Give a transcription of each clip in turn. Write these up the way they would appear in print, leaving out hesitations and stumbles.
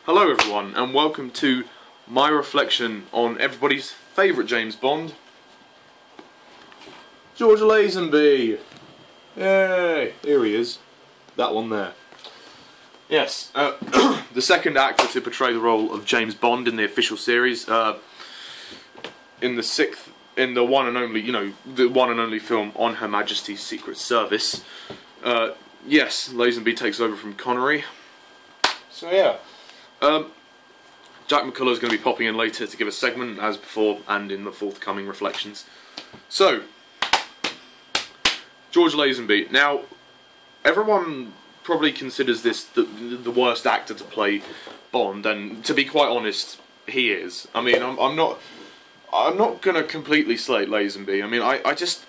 Hello everyone, and welcome to my reflection on everybody's favourite James Bond, George Lazenby. Yay! Here he is. That one there. Yes, the second actor to portray the role of James Bond in the official series. In the one and only, the one and only film on Her Majesty's Secret Service. Yes, Lazenby takes over from Connery. So yeah. Jack McCullough is going to be popping in later to give a segment, as before, and in the forthcoming reflections. So, George Lazenby. Now, everyone probably considers this the worst actor to play Bond, and to be quite honest, he is. I mean, I'm not going to completely slate Lazenby. I mean, I just,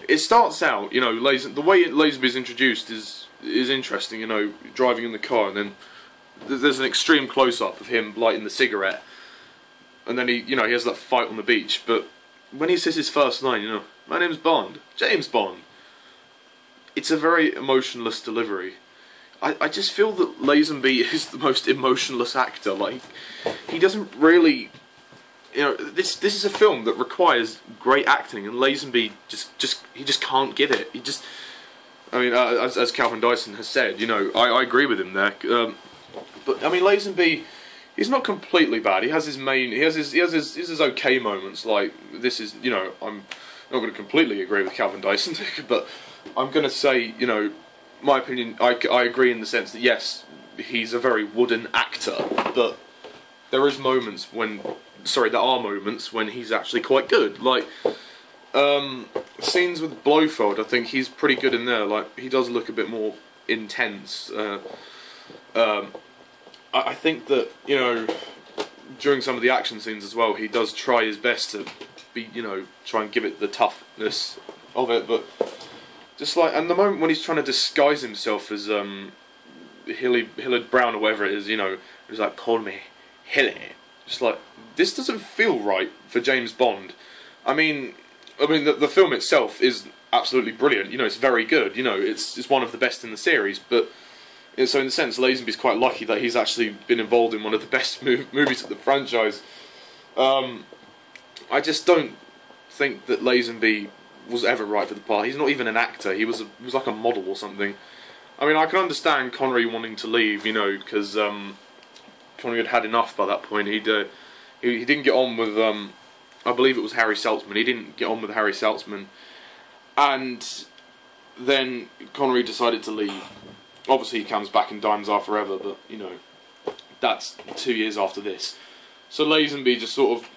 it starts out, the way Lazenby is introduced is interesting, driving in the car, and then there's an extreme close-up of him lighting the cigarette, and then he has that fight on the beach. But when he says his first line, my name's Bond, James Bond, it's a very emotionless delivery. I just feel that Lazenby is the most emotionless actor. Like, he doesn't really, this is a film that requires great acting, and Lazenby he just can't give it. I mean, as Calvin Dyson has said, I agree with him there. But I mean, Lazenby, he's not completely bad. He has his okay moments. Like, this is, I'm not going to completely agree with Calvin Dyson, but I'm going to say, my opinion, I agree in the sense that yes, he's a very wooden actor, but there are moments when he's actually quite good. Like, scenes with Blofeld, I think he's pretty good in there. Like, he does look a bit more intense. I think that, during some of the action scenes as well, he does try his best to be, try and give it the toughness of it, but just like, and the moment when he's trying to disguise himself as Hillard Brown or whatever it is, he's like, call me Hilly. Just like, this doesn't feel right for James Bond. I mean, the film itself is absolutely brilliant. It's very good. It's one of the best in the series. But so in the sense, Lazenby's quite lucky that he's actually been involved in one of the best movies of the franchise. I just don't think that Lazenby was ever right for the part. He's not even an actor. He was like a model or something. I mean, I can understand Connery wanting to leave, because Connery had had enough by that point. He didn't get on with I believe it was Harry Saltzman. He didn't get on with Harry Saltzman, and then Connery decided to leave. Obviously, he comes back in Diamonds Are Forever, but that's 2 years after this. So Lazenby just sort of,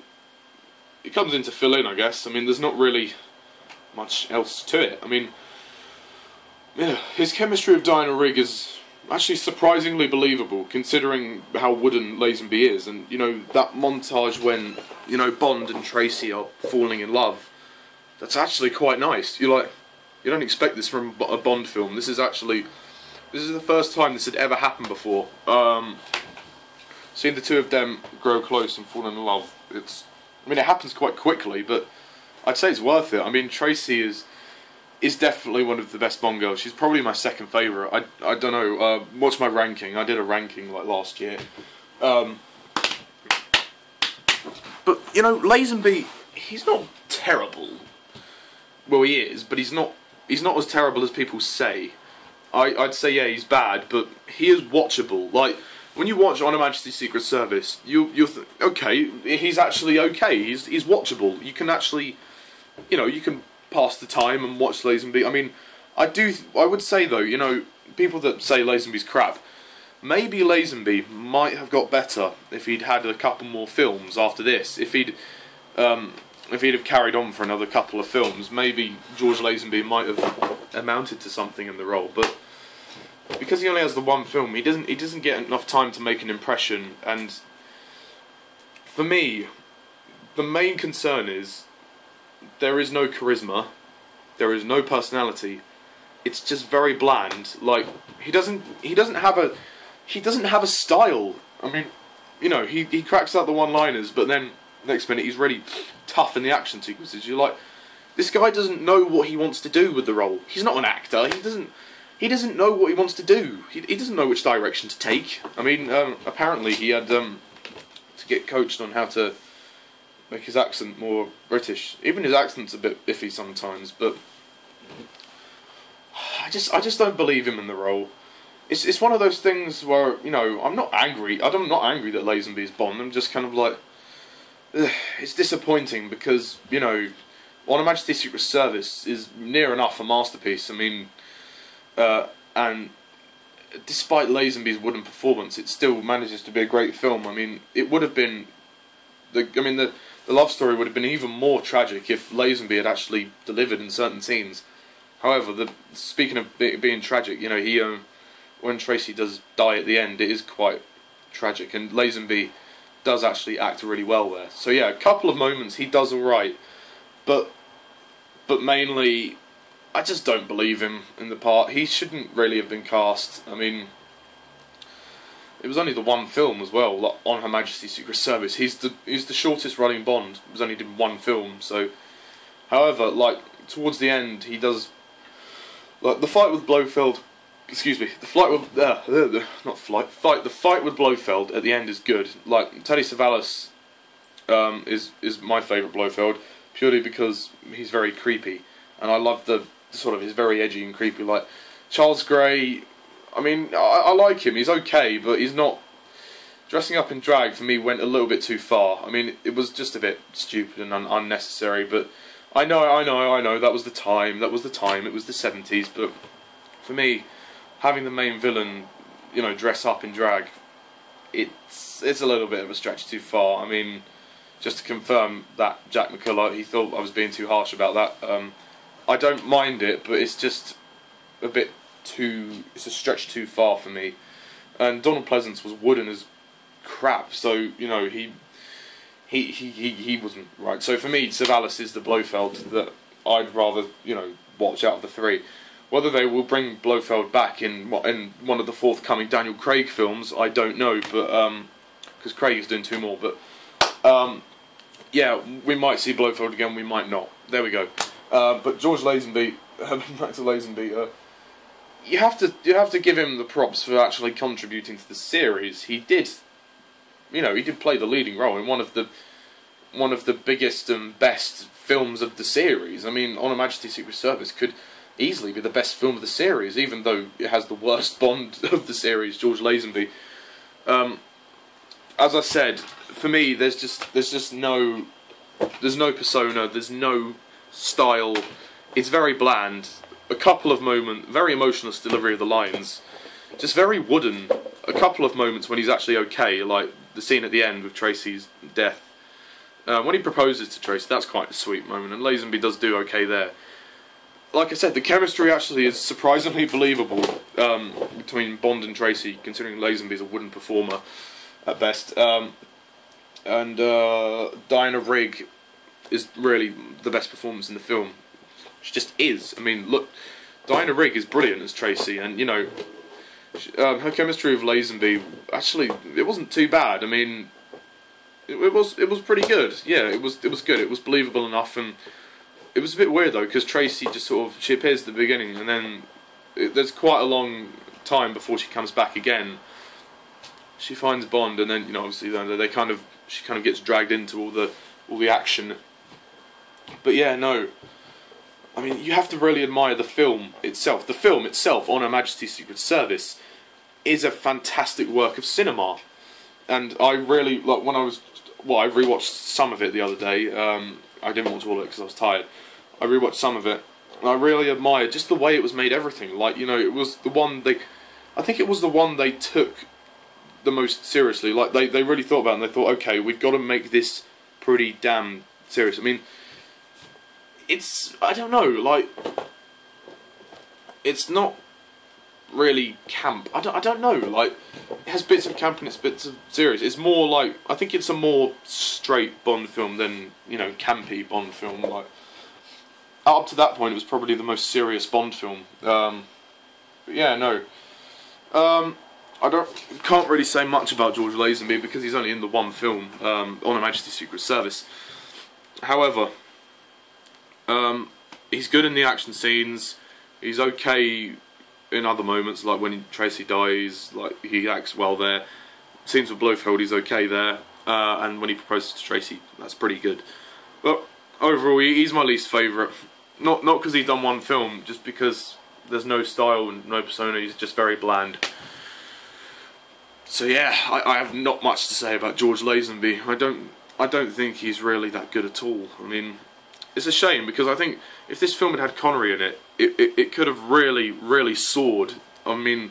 he comes in to fill in, I guess. I mean, there's not really much else to it. I mean, yeah, his chemistry with Diana Rigg is actually surprisingly believable, considering how wooden Lazenby is. And that montage when Bond and Tracy are falling in love, that's actually quite nice. You don't expect this from a Bond film. This is the first time this had ever happened before. Seeing the two of them grow close and fall in love, it happens quite quickly, but I'd say it's worth it. I mean, Tracy is definitely one of the best Bond girls. She's probably my second favourite. I don't know. What's my ranking? I did a ranking like last year. But Lazenby, he's not terrible. Well, he is, but he's not as terrible as people say. I'd say, yeah, he's bad, but he is watchable. Like, when you watch On Her Majesty's Secret Service, you'll think, okay, he's actually okay. He's watchable. You can actually, you can pass the time and watch Lazenby. I mean, I would say though, people that say Lazenby's crap, maybe Lazenby might have got better if he'd had a couple more films after this. If he'd have carried on for another couple of films, maybe George Lazenby might have amounted to something in the role. But because he only has the one film, he doesn't get enough time to make an impression. And for me, the main concern is there is no charisma, there is no personality. It's just very bland. Like, he doesn't have a style. I mean, he cracks out the one-liners, but then next minute he's really tough in the action sequences. You're like, this guy doesn't know what he wants to do with the role. He's not an actor. he doesn't know what he wants to do. He doesn't know which direction to take. I mean, apparently he had to get coached on how to make his accent more British. Even his accent's a bit iffy sometimes, but I just don't believe him in the role. It's one of those things where, you know, I'm not angry. I'm not angry that Lazenby is Bond. I'm just kind of like, ugh, it's disappointing because, you know, On Her Majesty's Secret Service is near enough a masterpiece. I mean, and despite Lazenby's wooden performance, it still manages to be a great film. I mean, it would have been, the love story would have been even more tragic if Lazenby had actually delivered in certain scenes. However, speaking of being tragic, you know, when Tracy does die at the end, it is quite tragic, and Lazenby does actually act really well there. So yeah, a couple of moments he does alright, but mainly, I just don't believe him in the part. He shouldn't really have been cast. I mean, it was only the one film as well, like, On Her Majesty's Secret Service. He's the shortest running Bond. It was only did one film. So, however, like towards the end, he does, like the fight with Blofeld. Excuse me. The fight with Blofeld at the end is good. Like Telly Savalas is my favourite Blofeld purely because he's very creepy, and I love the sort of, he's very edgy and creepy. Like Charles Gray, I mean, I like him. He's okay, but he's not. Dressing up in drag for me went a little bit too far. I mean, it was just a bit stupid and unnecessary. But I know. That was the time. It was the 70s. But for me, having the main villain, you know, dress up in drag, it's a little bit of a stretch too far. I mean, just to confirm that Jack McCullough, he thought I was being too harsh about that. I don't mind it, but it's just a bit too. It's a stretch too far for me. And Donald Pleasance was wooden as crap, so you know he wasn't right. So for me, Savalas is the Blofeld that I'd rather, you know, watch out of the three. Whether they will bring Blofeld back in one of the forthcoming Daniel Craig films, I don't know, but because Craig is doing 2 more. But yeah, we might see Blofeld again, we might not. There we go. But George Lazenby, back to Lazenby. You have to give him the props for actually contributing to the series. He did, you know, he did play the leading role in one of the biggest and best films of the series. I mean, On Her Majesty's Secret Service could easily be the best film of the series, even though it has the worst Bond of the series, George Lazenby. As I said, for me, there's no persona, there's no style. It's very bland. A couple of moments, very emotionless delivery of the lines, just very wooden. A couple of moments when he's actually okay, like the scene at the end with Tracy's death. When he proposes to Tracy, that's quite a sweet moment, and Lazenby does do okay there. Like I said, the chemistry actually is surprisingly believable between Bond and Tracy, considering Lazenby's a wooden performer at best. And Diana Rigg is really the best performance in the film. She just is. I mean, look, Diana Rigg is brilliant as Tracy, and you know, her chemistry with Lazenby, actually, it wasn't too bad. I mean, it was pretty good. Yeah, it was good. It was believable enough, and it was a bit weird though, because Tracy just sort of, she appears at the beginning, and then there's quite a long time before she comes back again. She finds Bond, and then, you know, obviously she kind of gets dragged into all the action. But yeah, no. I mean, you have to really admire the film itself. The film itself, On Her Majesty's Secret Service, is a fantastic work of cinema. And I really, like, when I rewatched some of it the other day. I didn't watch all of it because I was tired. I rewatched some of it, and I really admired just the way it was made. Everything, like, you know, it was the one I think it was the one they took the most seriously. Like they really thought about it, and they thought, okay, we've got to make this pretty damn serious. I mean, I don't know, like, it's not really camp. I don't know, like, it has bits of camp and it's bits of serious. It's more like, I think it's a more straight Bond film than, you know, campy Bond film. Like, up to that point, it was probably the most serious Bond film. But yeah, no. Can't really say much about George Lazenby because he's only in the one film, On Her Majesty's Secret Service. However, he's good in the action scenes. He's okay in other moments, like when Tracy dies, like he acts well there. Scenes with Blofeld, he's okay there, and when he proposes to Tracy, that's pretty good. But overall, he's my least favourite. Not because he's done one film, just because there's no style and no persona. He's just very bland. So yeah, I have not much to say about George Lazenby. I don't think he's really that good at all. I mean, it's a shame because I think if this film had Connery in it, it could have really soared. I mean,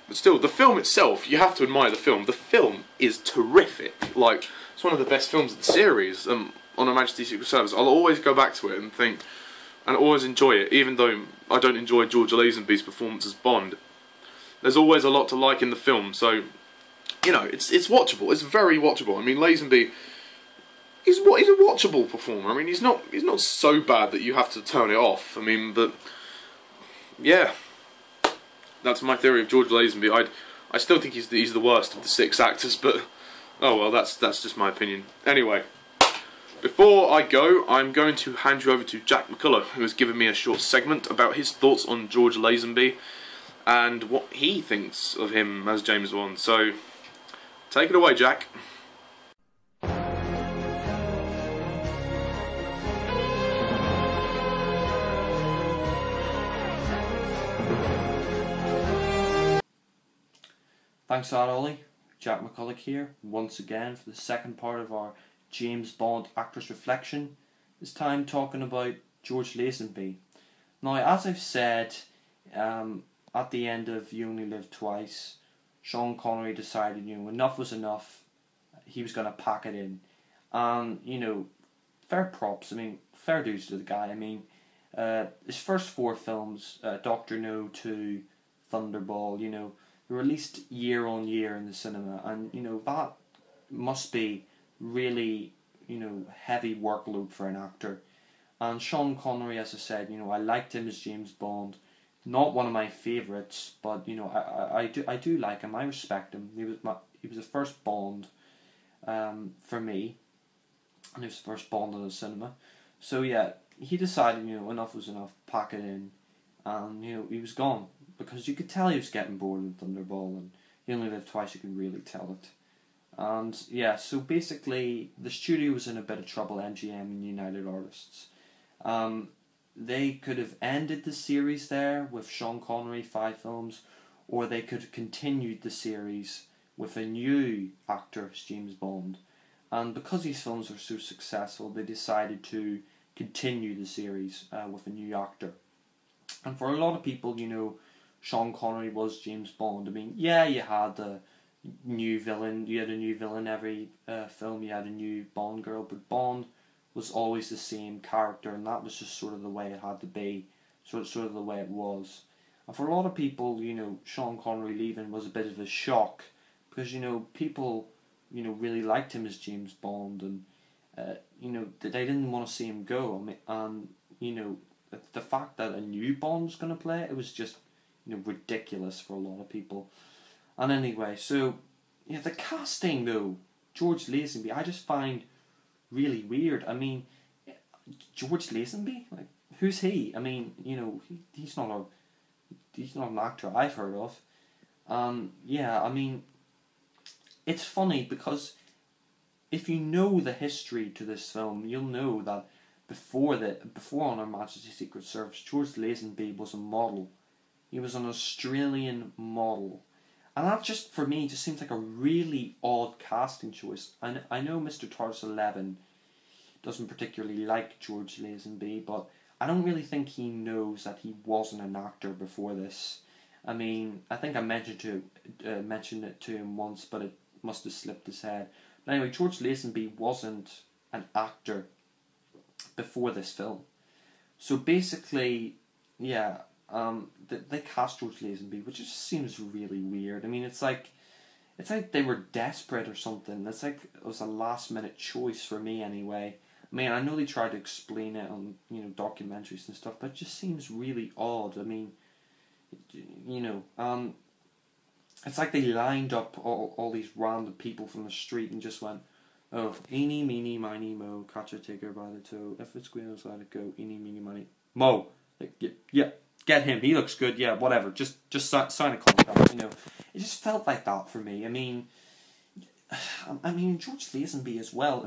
but still, the film itself, you have to admire the film. The film is terrific. Like, it's one of the best films of the series. On a Majesty Secret Service, I'll always go back to it and think, and always enjoy it, even though I don't enjoy George Lazenby's performance as Bond. There's always a lot to like in the film, so you know, it's watchable. It's very watchable. I mean, Lazenby, he's a watchable performer. I mean, he's not so bad that you have to turn it off. I mean, but yeah, that's my theory of George Lazenby. I still think he's the worst of the 6 actors, but oh well, that's just my opinion. Anyway, before I go, I'm going to hand you over to Jack McCullough, who has given me a short segment about his thoughts on George Lazenby and what he thinks of him as James Bond. So, take it away, Jack. Thanks for that, Ollie. Jack McCullough here, once again for the second part of our James Bond Actors Reflection. This time talking about George Lazenby. Now, as I've said, at the end of You Only Live Twice, Sean Connery decided, you know, enough was enough. He was going to pack it in. And, you know, fair props. I mean, fair dues to the guy. I mean, his first 4 films, Dr. No 2, Thunderball, you know, they were released year on year in the cinema. And, you know, that must be really, you know, heavy workload for an actor. And Sean Connery, as I said, you know, I liked him as James Bond. Not one of my favourites, but you know, I do like him. I respect him. He was the first Bond, for me, and he was the first Bond in the cinema. So yeah, he decided, you know, enough was enough. Pack it in, and you know, he was gone because you could tell he was getting bored with Thunderball, and You Only Live Twice. You could really tell it. And yeah, so basically, the studio was in a bit of trouble. MGM and United Artists. They could have ended the series there with Sean Connery, 5 films, or they could have continued the series with a new actor as James Bond. And because these films were so successful, they decided to continue the series with a new actor. And for a lot of people, you know, Sean Connery was James Bond. I mean, yeah, you had a new villain. You had a new villain every film. You had a new Bond girl, but Bond was always the same character, and that was just sort of the way it had to be, sort of the way it was. And for a lot of people, you know, Sean Connery leaving was a bit of a shock, because, you know, people, you know, really liked him as James Bond, and you know, they didn't want to see him go. I mean, and you know, the fact that a new Bond was going to play it was just, you know, ridiculous for a lot of people. And anyway, so yeah, the casting though, George Lazenby, I just find really weird. I mean, George Lazenby, like, who's he? I mean, you know, he's not an actor I've heard of. Yeah, I mean, it's funny because if you know the history to this film, you'll know that before on Her Majesty's Secret Service, George Lazenby was a model. He was an Australian model. And that just, for me, just seems like a really odd casting choice. And I know MrTardis11 doesn't particularly like George Lazenby, but I don't really think he knows that he wasn't an actor before this. I mean, I think I mentioned it to him once, but it must have slipped his head. But anyway, George Lazenby wasn't an actor before this film. So basically, yeah, they cast George Lazenby, which just seems really weird. I mean, it's like they were desperate or something. It's like it was a last minute choice for me anyway. I mean, I know they tried to explain it on, you know, documentaries and stuff, but it just seems really odd. I mean, you know, it's like they lined up all these random people from the street and just went, oh, eeny, meeny, miny, mo, catch a tiger by the toe. If it's squeals, let it go. Eeny, meeny, miny, mo. Like, yeah, get him. He looks good. Yeah, whatever. Just sign a contract. It just felt like that for me. George Lazenby as well.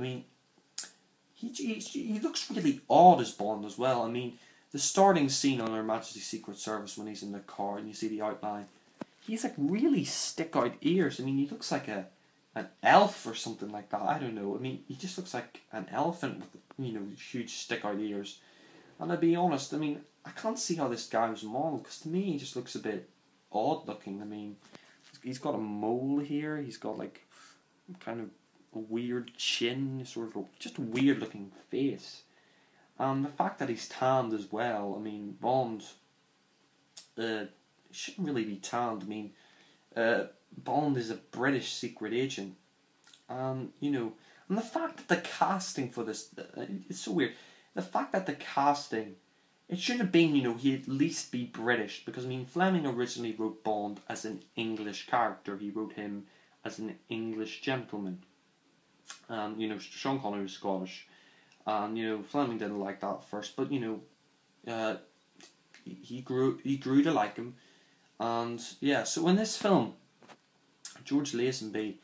He looks really odd as Bond as well. The starting scene on Her Majesty's Secret Service when he's in the car and you see the outline, he's like really stick out ears. He looks like an elf or something like that. I don't know. He just looks like an elephant with huge stick out ears. And I'll be honest, I can't see how this guy was modeled, because to me he just looks a bit odd looking. He's got a mole here. He's got like kind of a weird chin, sort of just a weird looking face. And the fact that he's tanned as well, Bond shouldn't really be tanned. Bond is a British secret agent. And the fact that the casting for this, it's so weird. The fact that the casting, it should have been, he at least be British, because Fleming originally wrote Bond as an English character. He wrote him as an English gentleman. And, Sean Connery was Scottish. And, Fleming didn't like that at first, but, he grew to like him. And, yeah, so in this film, George Lazenby,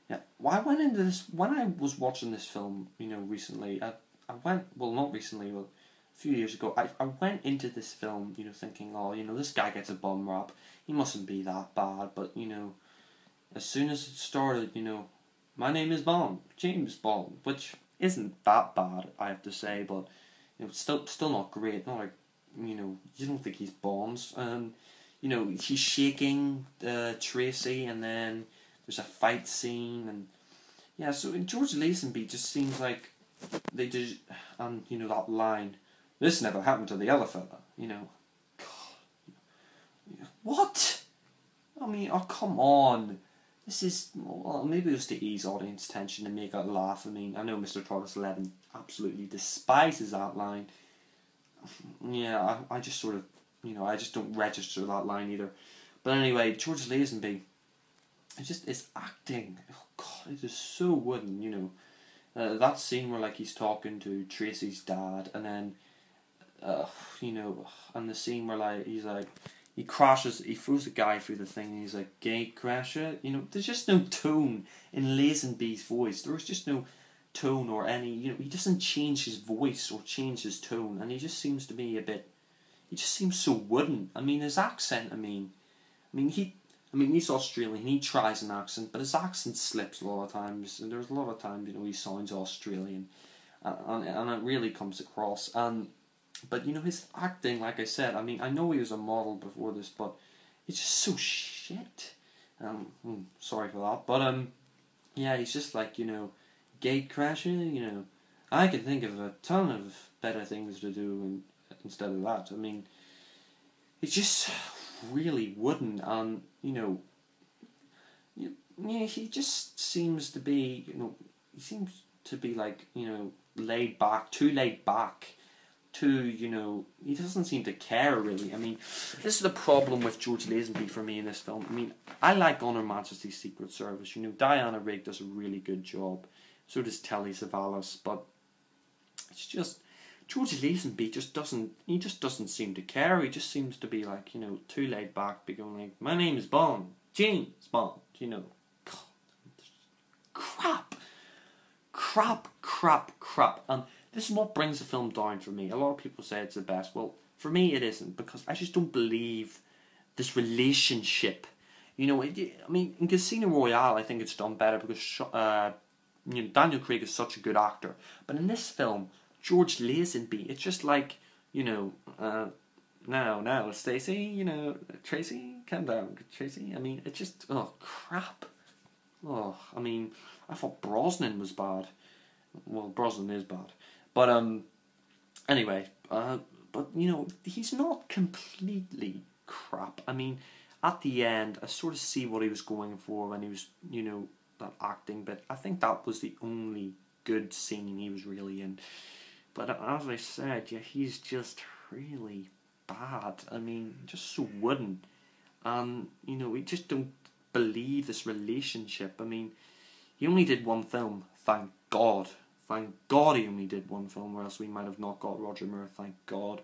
I went into this, when I was watching this film, recently, not recently, but a few years ago, I went into this film, thinking, this guy gets a bum rap, he mustn't be that bad, but, as soon as it started, my name is Bond, James Bond, which isn't that bad, I have to say, but, still not great, not like, you don't think he's Bond's, and, he's shaking Tracy, and then there's a fight scene, and, yeah, so George Lazenby just seems like, they just, that line, this never happened to the other fella, God, what? Oh, come on. This is, maybe it was to ease audience tension and make it laugh. I know MrTardis11 absolutely despises that line. Yeah, I just sort of, I just don't register that line either. But anyway, George Lazenby, his acting, oh God, it is so wooden, that scene where he's talking to Tracy's dad, and then and the scene where he crashes, he throws a guy through the thing, and he's like, "Gay crasher." There's just no tone in Lazenby's voice. There's just no tone or any. He doesn't change his voice or change his tone, and he just seems to be a bit. He just seems so wooden. His accent. He's Australian. He tries an accent, but his accent slips a lot of times. And there's a lot of times, he sounds Australian, and it really comes across. But his acting, like I said, I know he was a model before this, but it's just so shit. Sorry for that, but yeah, he's just like gate crasher. I can think of a ton of better things to do instead of that. It's just really wooden, and he just seems to be, he seems to be laid back, too laid back. He doesn't seem to care really. This is the problem with George Lazenby for me in this film. I like On Her Majesty's Secret Service. Diana Rigg does a really good job. So does Telly Savalas, but it's just George Lazenby just doesn't seem to care. He just seems to be too laid back, be going like, my name is Bond, James Bond. God, crap. And this is what brings the film down for me. A lot of people say it's the best. Well, for me it isn't, because I just don't believe this relationship. In Casino Royale, I think it's done better because Daniel Craig is such a good actor. But in this film, George Lazenby, it's just like, now, Stacey, Tracy, calm down, Tracy. It's just, crap. I thought Brosnan was bad. Well, Brosnan is bad. But, anyway, but, he's not completely crap. At the end, I sort of see what he was going for when he was, that acting bit. I think that was the only good scene he was really in. But as I said, yeah, he's just really bad. Just so wooden. And, we just don't believe this relationship. He only did one film, thank God. Thank God he only did one film, or else we might have not got Roger Moore, thank God.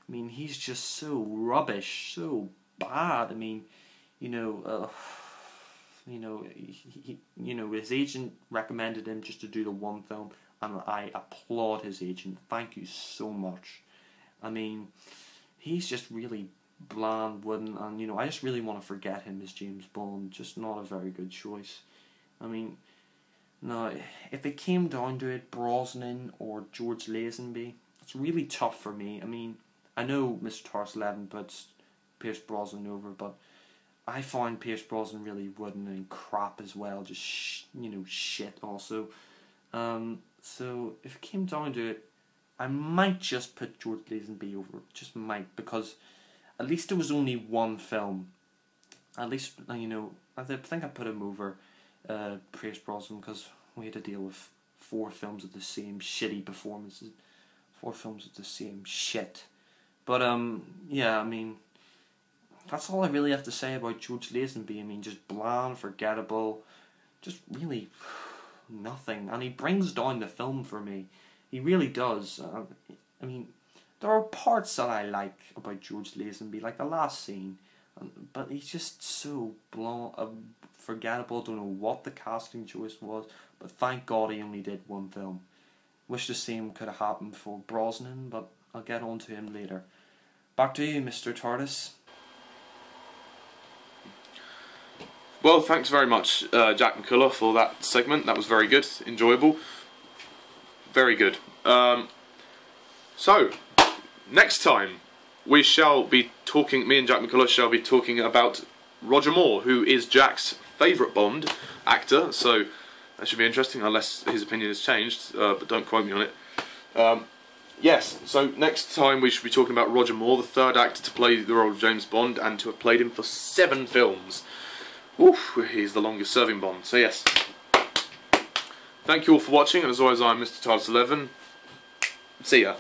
I mean, he's just so rubbish, so bad. I mean, you know, his agent recommended him just to do the one film, and I applaud his agent. Thank you so much. I mean, he's just really bland, wooden, and I just really want to forget him as James Bond. Just not a very good choice. I mean, no, if it came down to it, Brosnan or George Lazenby, it's really tough for me. I mean, I know MrTardis11 puts Pierce Brosnan over, but I find Pierce Brosnan really wooden and crap as well. Just shit also. So if it came down to it, I might just put George Lazenby over. Just might, because at least there was only one film. At least I think I put him over Pierce Brosnan, because we had to deal with 4 films of the same shitty performances, 4 films of the same shit. But yeah, I mean, that's all I really have to say about George Lazenby. I mean, just bland, forgettable, just really nothing, and he brings down the film for me. He really does. I mean, there are parts that I like about George Lazenby, like the last scene, but he's just so bland, forgettable. Don't know what the casting choice was, but thank God he only did one film. Wish the same could have happened for Brosnan, but I'll get on to him later. Back to you, Mr. TARDIS. Well, thanks very much, Jack McCullough, for that segment. That was very good, enjoyable, very good. So, next time we shall be talking. Me and Jack McCullough shall be talking about Roger Moore, who is Jack's favourite Bond actor. So that should be interesting, unless his opinion has changed. But don't quote me on it. Yes. So next time we should be talking about Roger Moore, the 3rd actor to play the role of James Bond and to have played him for 7 films. Oof, he's the longest serving Bond. So yes. Thank you all for watching, and as always, I'm MrTardis11. See ya.